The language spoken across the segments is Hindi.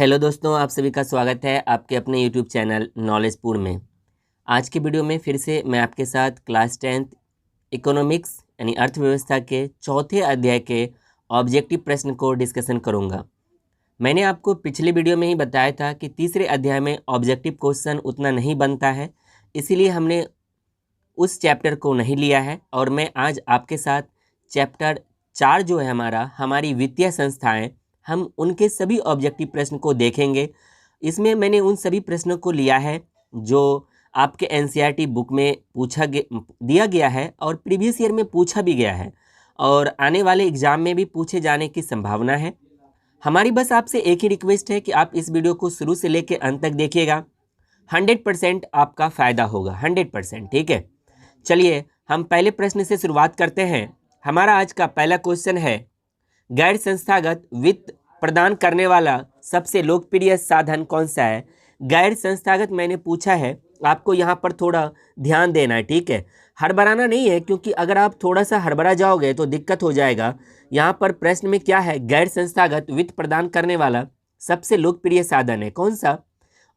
हेलो दोस्तों, आप सभी का स्वागत है आपके अपने यूट्यूब चैनल नॉलेजपुर में। आज की वीडियो में फिर से मैं आपके साथ क्लास 10th इकोनॉमिक्स यानी अर्थव्यवस्था के चौथे अध्याय के ऑब्जेक्टिव प्रश्न को डिस्कशन करूंगा। मैंने आपको पिछले वीडियो में ही बताया था कि तीसरे अध्याय में ऑब्जेक्टिव क्वेश्चन उतना नहीं बनता है, इसीलिए हमने उस चैप्टर को नहीं लिया है और मैं आज आपके साथ चैप्टर 4 जो है हमारी वित्तीय संस्थाएं, हम उनके सभी ऑब्जेक्टिव प्रश्न को देखेंगे। इसमें मैंने उन सभी प्रश्नों को लिया है जो आपके एनसीईआरटी बुक में दिया गया है और प्रीवियस ईयर में पूछा भी गया है और आने वाले एग्ज़ाम में भी पूछे जाने की संभावना है। हमारी बस आपसे एक ही रिक्वेस्ट है कि आप इस वीडियो को शुरू से लेकर अंत तक देखिएगा। 100% आपका फ़ायदा होगा, 100%। ठीक है, चलिए हम पहले प्रश्न से शुरुआत करते हैं। हमारा आज का पहला क्वेश्चन है, गैर संस्थागत वित्त प्रदान करने वाला सबसे लोकप्रिय साधन कौन सा है। गैर संस्थागत मैंने पूछा है, आपको यहाँ पर थोड़ा ध्यान देना है। ठीक है, हड़बड़ाना नहीं है, क्योंकि अगर आप थोड़ा सा हड़बड़ा जाओगे तो दिक्कत हो जाएगा। यहाँ पर प्रश्न में क्या है, गैर संस्थागत वित्त प्रदान करने वाला सबसे लोकप्रिय साधन है कौन सा।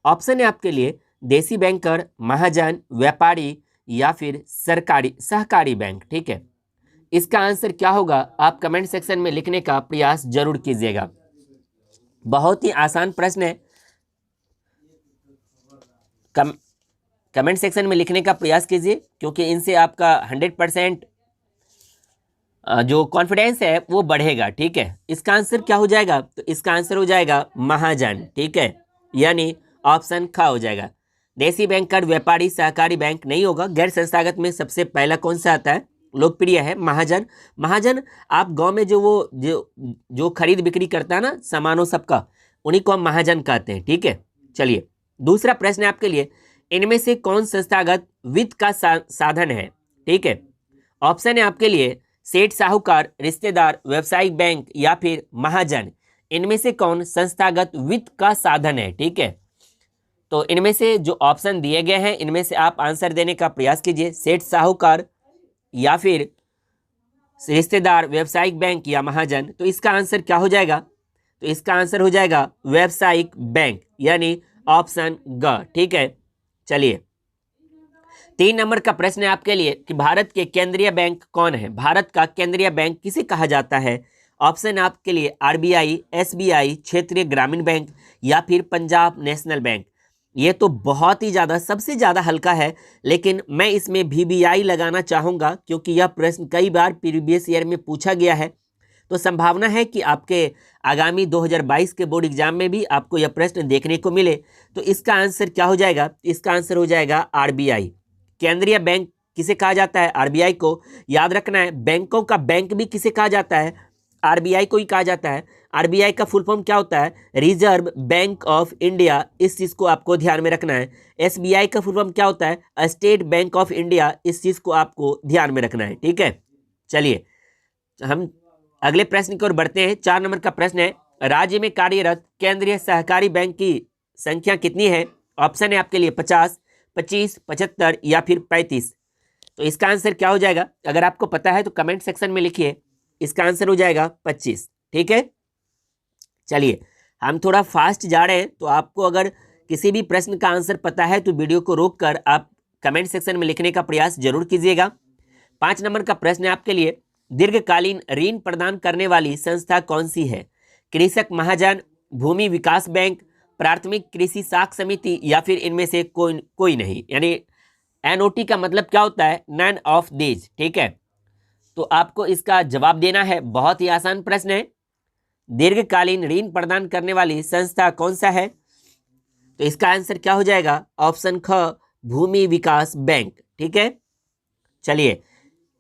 ऑप्शन है आपके लिए देसी बैंकर, महाजन, व्यापारी या फिर सरकारी सहकारी बैंक। ठीक है, इसका आंसर क्या होगा आप कमेंट सेक्शन में लिखने का प्रयास जरूर कीजिएगा। बहुत ही आसान प्रश्न है, कमेंट सेक्शन में लिखने का प्रयास कीजिए, क्योंकि इनसे आपका 100% जो कॉन्फिडेंस है वो बढ़ेगा। ठीक है, इसका आंसर क्या हो जाएगा, तो इसका आंसर हो जाएगा महाजन। ठीक है, यानी ऑप्शन ख हो जाएगा। देसी बैंकर, व्यापारी, सहकारी बैंक नहीं होगा। गैर संस्थागत में सबसे पहला कौन सा आता है, लोकप्रिय है महाजन। महाजन आप गांव में जो खरीद बिक्री करता है ना सामानों सबका, उन्हीं को हम महाजन कहते हैं। ठीक है, चलिए दूसरा प्रश्न है आपके लिए, इनमें से कौन संस्थागत वित्त का साधन है। ठीक है, ऑप्शन है आपके लिए सेठ, साहूकार, रिश्तेदार, व्यावसायिक बैंक या फिर महाजन। इनमें से कौन संस्थागत वित्त का साधन है। ठीक है, तो इनमें से जो ऑप्शन दिए गए हैं इनमें से आप आंसर देने का प्रयास कीजिए। सेठ, साहूकार या फिर रिश्तेदार, व्यावसायिक बैंक या महाजन। तो इसका आंसर क्या हो जाएगा, तो इसका आंसर हो जाएगा व्यावसायिक बैंक, यानी ऑप्शन ग। ठीक है, चलिए 3 नंबर का प्रश्न है आपके लिए कि भारत के केंद्रीय बैंक कौन है। भारत का केंद्रीय बैंक किसे कहा जाता है। ऑप्शन आपके लिए आरबीआई, एसबीआई, क्षेत्रीय ग्रामीण बैंक या फिर पंजाब नेशनल बैंक। ये तो बहुत ही ज़्यादा सबसे ज़्यादा हल्का है, लेकिन मैं इसमें वीबीआई लगाना चाहूँगा, क्योंकि यह प्रश्न कई बार प्रीवियस ईयर में पूछा गया है। तो संभावना है कि आपके आगामी 2022 के बोर्ड एग्जाम में भी आपको यह प्रश्न देखने को मिले। तो इसका आंसर क्या हो जाएगा, इसका आंसर हो जाएगा आरबीआई। केंद्रीय बैंक किसे कहा जाता है, आरबीआई को। याद रखना है, बैंकों का बैंक भी किसे कहा जाता है, आरबीआई को ही कहा जाता है। आरबीआई का फुल फॉर्म क्या होता है, रिजर्व बैंक ऑफ इंडिया। इस चीज़ को आपको ध्यान में रखना है। एसबीआई का फुल फॉर्म क्या होता है, स्टेट बैंक ऑफ इंडिया। इस चीज़ को आपको ध्यान में रखना है। ठीक है, चलिए हम अगले प्रश्न की ओर बढ़ते हैं। 4 नंबर का प्रश्न है, राज्य में कार्यरत केंद्रीय सहकारी बैंक की संख्या कितनी है। ऑप्शन है आपके लिए 50, 25, 75 या फिर 35। तो इसका आंसर क्या हो जाएगा, अगर आपको पता है तो कमेंट सेक्शन में लिखिए। इसका आंसर हो जाएगा 25। ठीक है, चलिए हम थोड़ा फास्ट जा रहे हैं, तो आपको अगर किसी भी प्रश्न का आंसर पता है तो वीडियो को रोककर आप कमेंट सेक्शन में लिखने का प्रयास जरूर कीजिएगा। 5 नंबर का प्रश्न है आपके लिए, दीर्घकालीन ऋण प्रदान करने वाली संस्था कौन सी है। कृषक महाजन, भूमि विकास बैंक, प्राथमिक कृषि साख समिति या फिर इनमें से कोई नहीं। यानी एनओटी का मतलब क्या होता है, नन ऑफ दीज। ठीक है, तो आपको इसका जवाब देना है। बहुत ही आसान प्रश्न है, दीर्घकालीन ऋण प्रदान करने वाली संस्था कौन सा है। तो इसका आंसर क्या हो जाएगा, ऑप्शन ख, भूमि विकास बैंक। ठीक है, चलिए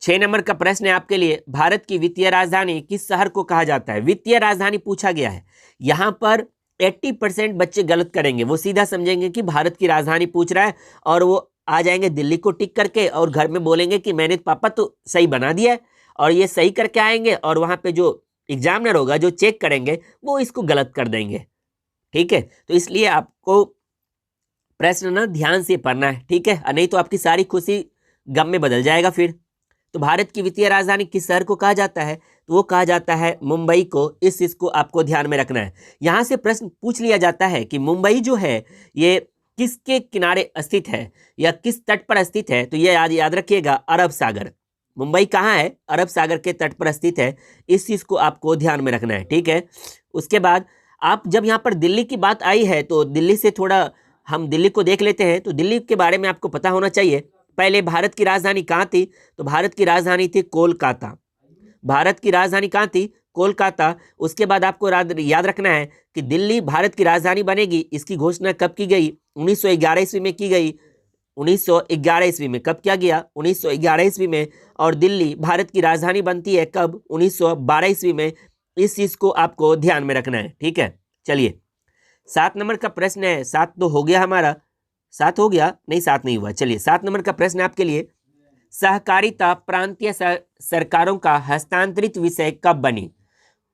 6 नंबर का प्रश्न है आपके लिए, भारत की वित्तीय राजधानी किस शहर को कहा जाता है। वित्तीय राजधानी पूछा गया है। यहाँ पर 80% बच्चे गलत करेंगे, वो सीधा समझेंगे कि भारत की राजधानी पूछ रहा है और वो आ जाएंगे दिल्ली को टिक करके और घर में बोलेंगे कि मैंने पापा तो सही बना दिया है, और ये सही करके आएंगे और वहाँ पे जो एग्जामिनर होगा जो चेक करेंगे वो इसको गलत कर देंगे। ठीक है, तो इसलिए आपको प्रश्न ना ध्यान से पढ़ना है। ठीक है, नहीं तो आपकी सारी खुशी गम में बदल जाएगा फिर। तो भारत की वित्तीय राजधानी किस शहर को कहा जाता है? तो वो कहा जाता है मुंबई को। इस चीज़ को आपको ध्यान में रखना है। यहाँ से प्रश्न पूछ लिया जाता है कि मुंबई जो है ये किसके किनारे स्थित है या किस तट पर स्थित है? तो ये याद रखिएगा, अरब सागर। मुंबई कहाँ है? अरब सागर के तट पर स्थित है। इस चीज़ को आपको ध्यान में रखना है, ठीक है। उसके बाद आप जब यहाँ पर दिल्ली की बात आई है तो दिल्ली से थोड़ा हम दिल्ली को देख लेते हैं। तो दिल्ली के बारे में आपको पता होना चाहिए। पहले भारत की राजधानी कहाँ थी? तो भारत की राजधानी थी कोलकाता। भारत की राजधानी कहाँ थी? कोलकाता। उसके बाद आपको याद रखना है कि दिल्ली भारत की राजधानी बनेगी, इसकी घोषणा कब की गई? 1911 ईस्वी में की गई। 1911 ईस्वी में कब किया गया? 1911 ईस्वी में। और दिल्ली भारत की राजधानी बनती है कब? 1912 ईस्वी में। इस चीज़ को आपको ध्यान में रखना है, ठीक है। चलिए 7 नंबर का प्रश्न है। 7 तो हो गया हमारा। 7 हो गया? नहीं, 7 नहीं हुआ। चलिए 7 नंबर का प्रश्न है आपके लिए। सहकारिता प्रांतीय सरकारों का हस्तांतरित विषय कब बनी?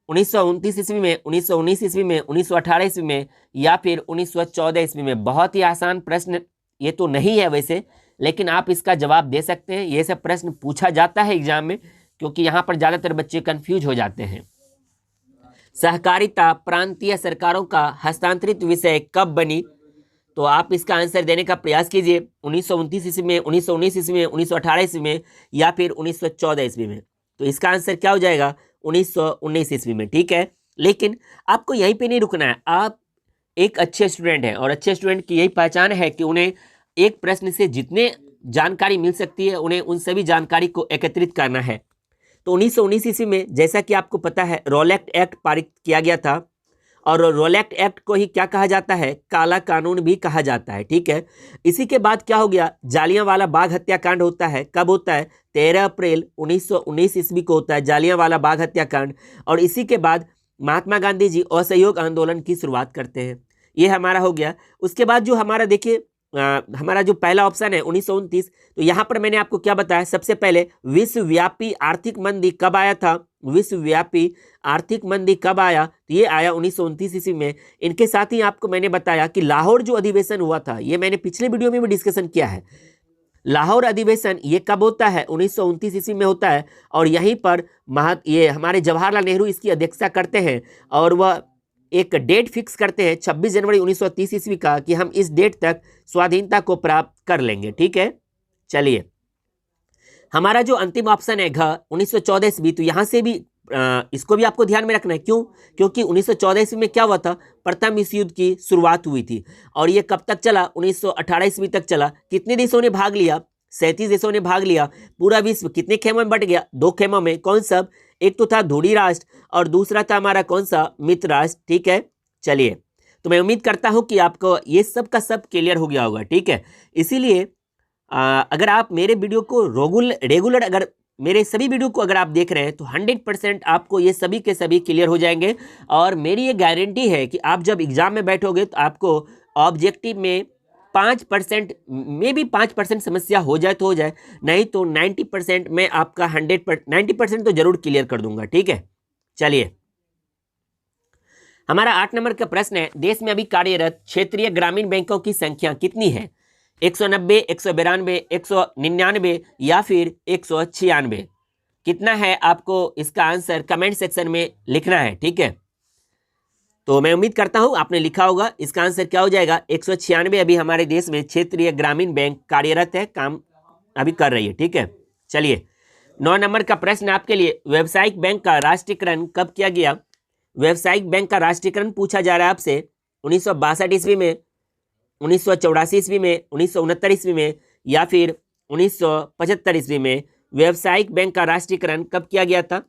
1929 ईस्वी में, 1919 ईस्वी में, 1918 ईस्वी में या फिर 1914 ईस्वी में? बहुत ही आसान प्रश्न ये तो नहीं है वैसे, लेकिन आप इसका जवाब दे सकते हैं। ये सब प्रश्न पूछा जाता है एग्जाम में, क्योंकि यहाँ पर ज़्यादातर बच्चे कंफ्यूज हो जाते हैं। सहकारिता प्रांतीय सरकारों का हस्तांतरित विषय कब बनी? तो आप इसका आंसर देने का प्रयास कीजिए। 1929 ईस्वी में, 1919 ईस्वी में, 1918 ईस्वी में या फिर 1914 ईस्वी में? तो इसका आंसर क्या हो जाएगा? 1919 ईस्वी में, ठीक है। लेकिन आपको यहीं पे नहीं रुकना है। आप एक अच्छे स्टूडेंट हैं और अच्छे स्टूडेंट की यही पहचान है कि उन्हें एक प्रश्न से जितने जानकारी मिल सकती है उन्हें उन सभी जानकारी को एकत्रित करना है। तो 1919 ईस्वी में जैसा कि आपको पता है रॉलेट एक्ट पारित किया गया था, और रॉलेट एक्ट को ही क्या कहा जाता है? काला कानून भी कहा जाता है, ठीक है। इसी के बाद क्या हो गया? जालियांवाला बाग हत्याकांड होता है। कब होता है? 13 अप्रैल 1919 ईस्वी को होता है जालियांवाला बाग हत्याकांड। और इसी के बाद महात्मा गांधी जी असहयोग आंदोलन की शुरुआत करते हैं। ये हमारा हो गया। उसके बाद जो हमारा देखिए हमारा जो पहला ऑप्शन है 1929, तो यहाँ पर मैंने आपको क्या बताया? सबसे पहले विश्वव्यापी आर्थिक मंदी कब आया था? विश्वव्यापी आर्थिक मंदी कब आया? तो ये आया 1929 ईस्वी में। इनके साथ ही आपको मैंने बताया कि लाहौर जो अधिवेशन हुआ था, ये मैंने पिछले वीडियो में भी डिस्कशन किया है। लाहौर अधिवेशन ये कब होता है? 1929 ईस्वी में होता है। और यहीं पर ये हमारे जवाहरलाल नेहरू इसकी अध्यक्षता करते हैं और वह एक डेट फिक्स करते हैं 26 जनवरी 1930 ईस्वी का कि हम इस डेट तक स्वाधीनता को प्राप्त कर लेंगे, ठीक है। चलिए हमारा जो अंतिम ऑप्शन है घ 1914 ईस्वी, तो यहाँ से भी इसको भी आपको ध्यान में रखना है। क्यों? क्योंकि 1914 ईस्वी में क्या हुआ था? प्रथम विश्व युद्ध की शुरुआत हुई थी और ये कब तक चला? 1918 ईस्वी तक चला। कितने देशों ने भाग लिया? 37 देशों ने भाग लिया। पूरा विश्व कितने खेमों में बट गया? 2 खेमों में। कौन सब? एक तो था ध्रुवीय राष्ट्र और दूसरा था हमारा कौन सा? मित्र राष्ट्र, ठीक है। चलिए तो मैं उम्मीद करता हूं कि आपको ये सब का सब क्लियर हो गया होगा, ठीक है। इसीलिए अगर आप मेरे वीडियो को रेगुलर अगर मेरे सभी वीडियो को अगर आप देख रहे हैं तो 100% आपको ये सभी के सभी क्लियर हो जाएंगे। और मेरी ये गारंटी है कि आप जब एग्जाम में बैठोगे तो आपको ऑब्जेक्टिव में 5% में भी 5% समस्या हो जाए तो हो जाए, नहीं तो 90% में आपका 90% तो जरूर क्लियर कर दूंगा, ठीक है। चलिए हमारा 8 नंबर का प्रश्न है, देश में अभी कार्यरत क्षेत्रीय ग्रामीण बैंकों की संख्या कितनी है? 190, 192, 199 या फिर 196? कितना है? आपको इसका आंसर कमेंट सेक्शन में लिखना है, ठीक है। तो मैं उम्मीद करता हूं आपने लिखा होगा। इसका आंसर क्या हो जाएगा? 196 अभी हमारे देश में क्षेत्रीय ग्रामीण बैंक कार्यरत है, काम अभी कर रही है, ठीक है। चलिए 9 नंबर का प्रश्न आपके लिए, व्यावसायिक बैंक का राष्ट्रीयकरण कब किया गया? व्यावसायिक बैंक का राष्ट्रीयकरण पूछा जा रहा है आपसे। 1962 ईस्वी में, 1984 ईस्वी में, 1969 ईस्वी में या फिर 1975 ईस्वी में? व्यावसायिक बैंक का राष्ट्रीयकरण कब किया गया था?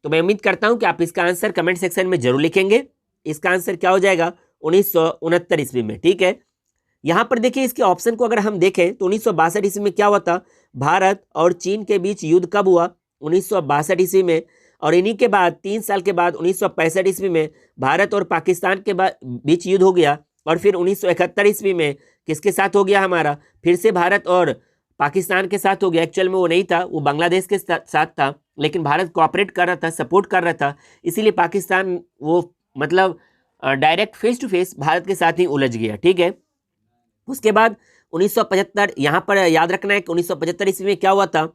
तो मैं उम्मीद करता हूं कि आप इसका आंसर कमेंट सेक्शन में जरूर लिखेंगे। इसका आंसर क्या हो जाएगा? 1969 ईस्वी में, ठीक है। यहां पर देखिए इसके ऑप्शन को अगर हम देखें तो 1962 ईस्वी में क्या हुआ था? भारत और चीन के बीच युद्ध कब हुआ? 1962 ईस्वी में। और इन्हीं के बाद 3 साल के बाद 1965 ईस्वी में भारत और पाकिस्तान के बीच युद्ध हो गया। और फिर 1971 ईस्वी में किसके साथ हो गया? हमारा फिर से भारत और पाकिस्तान के साथ हो गया। एक्चुअल में वो नहीं था, वो बांग्लादेश के साथ था, लेकिन भारत कोऑपरेट कर रहा था, सपोर्ट कर रहा था, इसीलिए पाकिस्तान वो मतलब direct face to face Bharat के साथ ही उलझ गया, ठीक है। उसके बाद 1975, यहाँ पर याद रखना है कि 1975 ईस्वी में क्या हुआ था?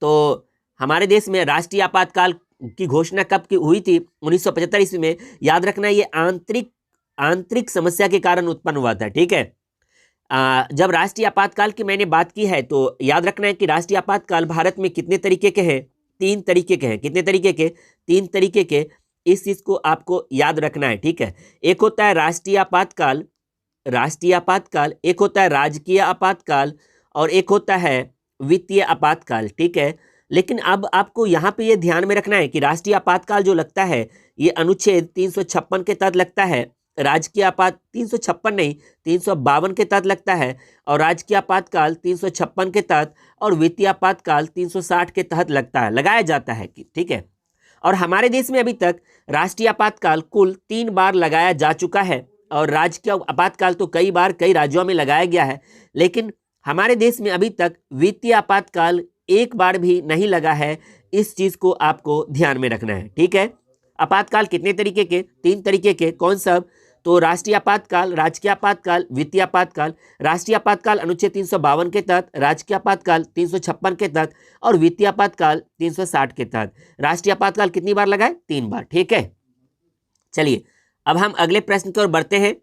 तो हमारे देश में राष्ट्रीय आपातकाल की घोषणा कब की हुई थी? 1975 ईस्वी में। याद रखना ये आंतरिक समस्या के कारण उत्पन्न हुआ था, ठीक है। जब राष्ट्रीय आपातकाल की मैंने बात की है तो याद रखना है कि राष्ट्रीय आपातकाल भारत में कितने तरीके के हैं? 3 तरीके के हैं। कितने तरीके के? 3 तरीके के। इस चीज को आपको याद रखना है, ठीक है। एक होता है राष्ट्रीय आपातकाल, एक होता है राजकीय आपातकाल और एक होता है वित्तीय आपातकाल, ठीक है। लेकिन अब आपको यहाँ पे ये ध्यान में रखना है कि राष्ट्रीय आपातकाल जो लगता है ये अनुच्छेद 356 के तहत लगता है। राजकीय 356 नहीं, 352 के तहत लगता है। और राजकीय आपातकाल 356 के तहत और वित्तीय आपातकाल 360 के तहत लगाया जाता है, ठीक है। और हमारे देश में अभी तक राष्ट्रीय आपातकाल कुल 3 बार लगाया जा चुका है और राजकीय आपातकाल तो कई बार कई राज्यों में लगाया गया है, लेकिन हमारे देश में अभी तक वित्तीय आपातकाल एक बार भी नहीं लगा है। इस चीज को आपको ध्यान में रखना है, ठीक है। आपातकाल कितने तरीके के? 3 तरीके के। कौन सब? तो राष्ट्रीय आपातकाल, राजकीय आपातकाल, वित्तीय आपातकाल। राष्ट्रीय आपातकाल अनुच्छेद 352 के तहत, राजकीय आपातकाल 356 के तहत और वित्तीय आपातकाल 360 के तहत। राष्ट्रीय आपातकाल कितनी बार लगाए? 3 बार, ठीक है। चलिए अब हम अगले प्रश्न की ओर बढ़ते हैं।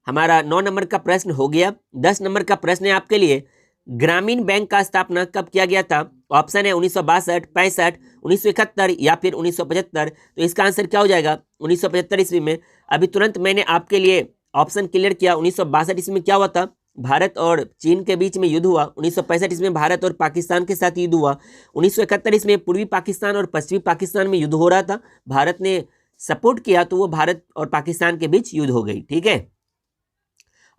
हमारा 9 नंबर का प्रश्न हो गया। 10 नंबर का प्रश्न है आपके लिए, ग्रामीण बैंक का स्थापना कब किया गया था? ऑप्शन है 1962, 65, 1971 या फिर 1975। तो इसका आंसर क्या हो जाएगा? 1975 ईस्वी में। अभी तुरंत मैंने आपके लिए ऑप्शन क्लियर किया। 1962 ईस्वी में क्या हुआ था? भारत और चीन के बीच में युद्ध हुआ। 1965 ईस्वी में भारत और पाकिस्तान के साथ युद्ध हुआ। 1971 ईस्वी में पूर्वी पाकिस्तान और पश्चिमी पाकिस्तान में युद्ध हो रहा था। भारत ने सपोर्ट किया तो वो भारत और पाकिस्तान के बीच युद्ध हो गई, ठीक है।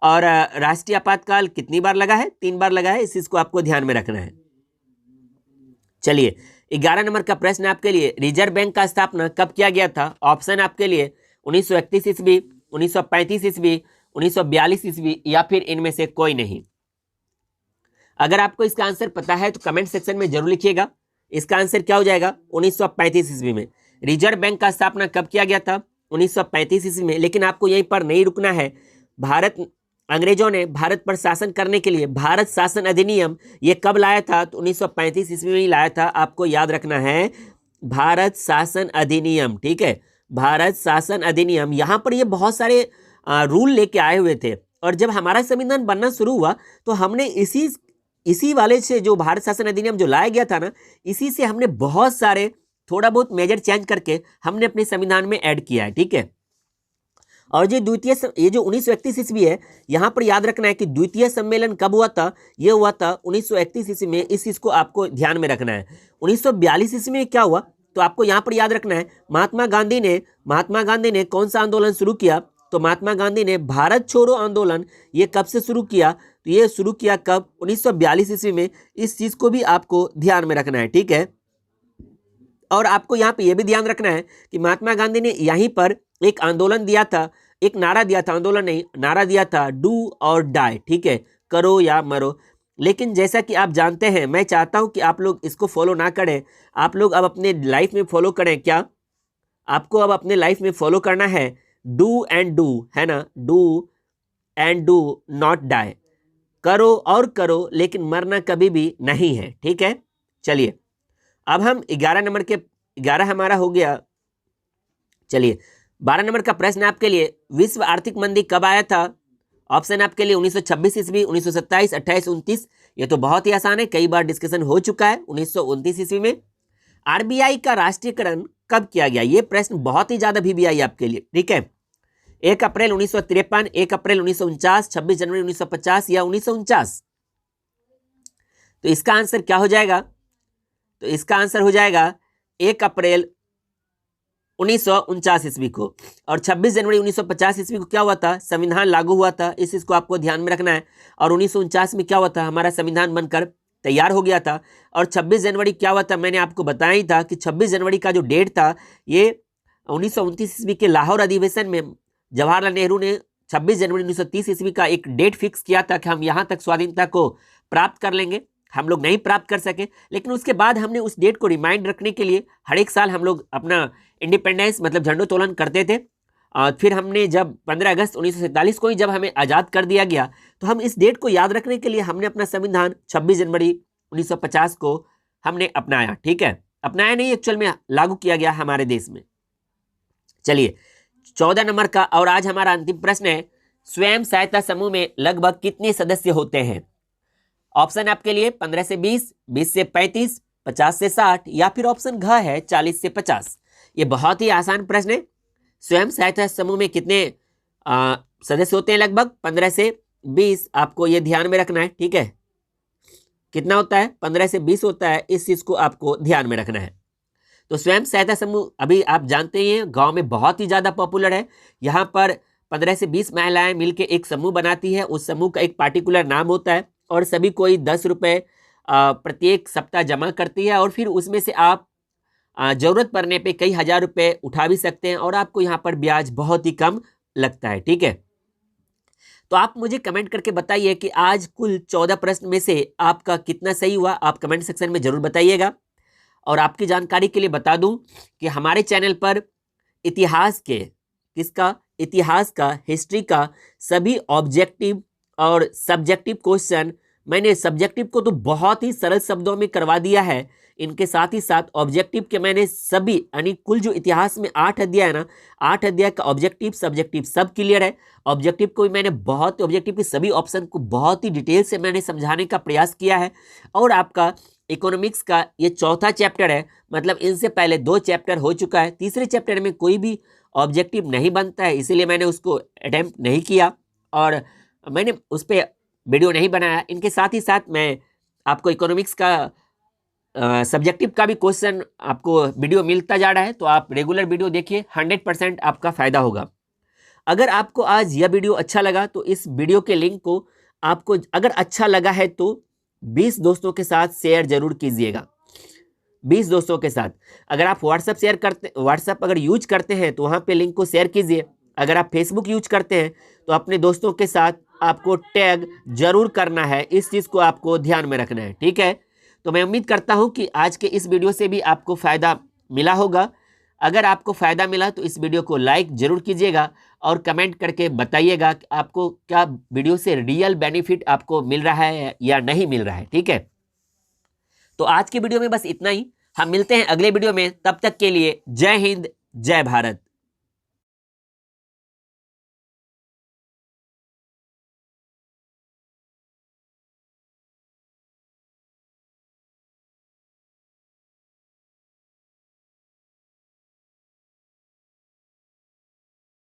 और राष्ट्रीय आपातकाल कितनी बार लगा है? 3 बार लगा है। इस चीज को आपको ध्यान में रखना है। चलिए 11 नंबर का प्रश्न आपके लिए, रिजर्व बैंक का स्थापना कब किया गया था? ऑप्शन आपके लिए 1931 ईस्वी, 1935 ईस्वी, 1942 ईस्वी या फिर इनमें से कोई नहीं। अगर आपको इसका आंसर पता है तो कमेंट सेक्शन में जरूर लिखिएगा। इसका आंसर क्या हो जाएगा? 1935 ईस्वी में। रिजर्व बैंक का स्थापना कब किया गया था? 1935 ईस्वी में। लेकिन आपको यहीं पर नहीं रुकना है। अंग्रेजों ने भारत पर शासन करने के लिए भारत शासन अधिनियम ये कब लाया था? तो 1935 ईस्वी में ही लाया था। आपको याद रखना है भारत शासन अधिनियम, ठीक है। भारत शासन अधिनियम, यहाँ पर ये बहुत सारे रूल लेके आए हुए थे। और जब हमारा संविधान बनना शुरू हुआ तो हमने इसी वाले से, जो भारत शासन अधिनियम जो लाया गया था ना, इसी से हमने बहुत सारे थोड़ा बहुत मेजर चेंज करके हमने अपने संविधान में ऐड किया है, ठीक है। और ये जो 1931 ईस्वी है, यहाँ पर याद रखना है कि द्वितीय सम्मेलन कब हुआ था? ये हुआ था 1931 ईस्वी में। इस चीज को आपको ध्यान में रखना है। 1942 ईस्वी में क्या हुआ? तो आपको यहाँ पर याद रखना है महात्मा गांधी ने कौन सा आंदोलन शुरू किया? तो महात्मा गांधी ने भारत छोड़ो आंदोलन ये कब से शुरू किया? तो ये शुरू किया कब? 1942 ईस्वी में। इस चीज को भी आपको ध्यान में रखना है, ठीक है। और आपको यहाँ पे यह भी ध्यान रखना है कि महात्मा गांधी ने यहीं पर एक आंदोलन दिया था, एक नारा दिया था, आंदोलन नहीं, नारा दिया था, डू और डाई, ठीक है, करो या मरो। लेकिन जैसा कि आप जानते हैं, मैं चाहता हूं कि आप लोग इसको फॉलो ना करें। आप लोग अब अपने लाइफ में फॉलो करें। क्या आपको अब अपने लाइफ में फॉलो करना है? डू एंड डू, है ना, do and do not die. करो और करो लेकिन मरना कभी भी नहीं है, ठीक है। चलिए अब हम 11 नंबर के 11 हमारा हो गया। चलिए 12 नंबर का प्रश्न आपके लिए, विश्व आर्थिक मंदी कब आया था? ऑप्शन आपके लिए 1926 ईस्वी, 1927, 28, 29। ये तो बहुत ही आसान है, कई बार डिस्कशन हो चुका है। 1929 ईस्वी में। आरबीआई का राष्ट्रीयकरण कब किया गया? ये प्रश्न बहुत ही ज्यादा वीवीआई आपके लिए, ठीक है। 1 अप्रैल 1953, 1 अप्रैल 1949, 26 जनवरी 1950 या 1949। तो इसका आंसर क्या हो जाएगा? तो इसका आंसर हो जाएगा 1 अप्रैल 1949 ईस्वी को। और 26 जनवरी 1950 ईस्वी को क्या हुआ था? संविधान लागू हुआ था। इस चीज को आपको ध्यान में रखना है। और 1949 में क्या हुआ था? हमारा संविधान बनकर तैयार हो गया था। और 26 जनवरी क्या हुआ था? मैंने आपको बताया ही था कि 26 जनवरी का जो डेट था, ये 1929 ईस्वी के लाहौर अधिवेशन में जवाहरलाल नेहरू ने 26 जनवरी 1930 ईस्वी का एक डेट फिक्स किया था कि हम यहाँ तक स्वाधीनता को प्राप्त कर लेंगे। हम लोग नहीं प्राप्त कर सके, लेकिन उसके बाद हमने उस डेट को रिमाइंड रखने के लिए हर एक साल हम लोग अपना इंडिपेंडेंस मतलब झंडोत्तोलन करते थे। फिर हमने जब 15 अगस्त 1947 को ही जब हमें आज़ाद कर दिया गया, तो हम इस डेट को याद रखने के लिए हमने अपना संविधान 26 जनवरी 1950 को हमने अपनाया, ठीक है। अपनाया नहीं, एक्चुअल में लागू किया गया हमारे देश में। चलिए 14 नंबर का और आज हमारा अंतिम प्रश्न है, स्वयं सहायता समूह में लगभग कितने सदस्य होते हैं? ऑप्शन आपके लिए 15 से 20, 20 से 35, 50 से 60 या फिर ऑप्शन घ है 40 से 50। ये बहुत ही आसान प्रश्न है। स्वयं सहायता समूह में कितने सदस्य होते हैं? लगभग 15 से 20, आपको ये ध्यान में रखना है, ठीक है। कितना होता है? 15 से 20 होता है, इस चीज को आपको ध्यान में रखना है। तो स्वयं सहायता समूह अभी आप जानते ही हैं गांव में बहुत ही ज्यादा पॉपुलर है। यहाँ पर 15 से 20 महिलाएं मिलकर एक समूह बनाती है, उस समूह का एक पार्टिकुलर नाम होता है और सभी कोई 10 रुपये प्रत्येक सप्ताह जमा करती है और फिर उसमें से आप जरूरत पड़ने पे कई हजार रुपए उठा भी सकते हैं और आपको यहाँ पर ब्याज बहुत ही कम लगता है, ठीक है। तो आप मुझे कमेंट करके बताइए कि आज कुल 14 प्रश्न में से आपका कितना सही हुआ, आप कमेंट सेक्शन में जरूर बताइएगा। और आपकी जानकारी के लिए बता दूं कि हमारे चैनल पर इतिहास के इतिहास का, हिस्ट्री का सभी ऑब्जेक्टिव और सब्जेक्टिव क्वेश्चन, मैंने सब्जेक्टिव को तो बहुत ही सरल शब्दों में करवा दिया है, इनके साथ ही साथ ऑब्जेक्टिव के मैंने सभी यानी कुल जो इतिहास में 8 अध्याय है ना, 8 अध्याय का ऑब्जेक्टिव सब्जेक्टिव सब क्लियर है। ऑब्जेक्टिव को भी मैंने ऑब्जेक्टिव के सभी ऑप्शन को बहुत ही डिटेल से मैंने समझाने का प्रयास किया है। और आपका इकोनॉमिक्स का ये चौथा चैप्टर है, मतलब इनसे पहले 2 चैप्टर हो चुका है, तीसरे चैप्टर में कोई भी ऑब्जेक्टिव नहीं बनता है, इसीलिए मैंने उसको अटेम्प्ट नहीं किया और मैंने उस पर वीडियो नहीं बनाया। इनके साथ ही साथ मैं आपको इकोनॉमिक्स का सब्जेक्टिव का भी क्वेश्चन आपको वीडियो मिलता जा रहा है, तो आप रेगुलर वीडियो देखिए, 100% आपका फायदा होगा। अगर आपको आज यह वीडियो अच्छा लगा तो इस वीडियो के लिंक को आपको अगर अच्छा लगा है तो 20 दोस्तों के साथ शेयर जरूर कीजिएगा, 20 दोस्तों के साथ। अगर आप व्हाट्सएप अगर यूज करते हैं तो वहाँ पे लिंक को शेयर कीजिए। अगर आप फेसबुक यूज करते हैं तो अपने दोस्तों के साथ आपको टैग जरूर करना है, इस चीज़ को आपको ध्यान में रखना है, ठीक है। तो मैं उम्मीद करता हूँ कि आज के इस वीडियो से भी आपको फ़ायदा मिला होगा। अगर आपको फ़ायदा मिला तो इस वीडियो को लाइक जरूर कीजिएगा और कमेंट करके बताइएगा कि आपको क्या वीडियो से रियल बेनिफिट आपको मिल रहा है या नहीं मिल रहा है, ठीक है। तो आज की वीडियो में बस इतना ही, हम मिलते हैं अगले वीडियो में, तब तक के लिए जय हिंद, जय भारत।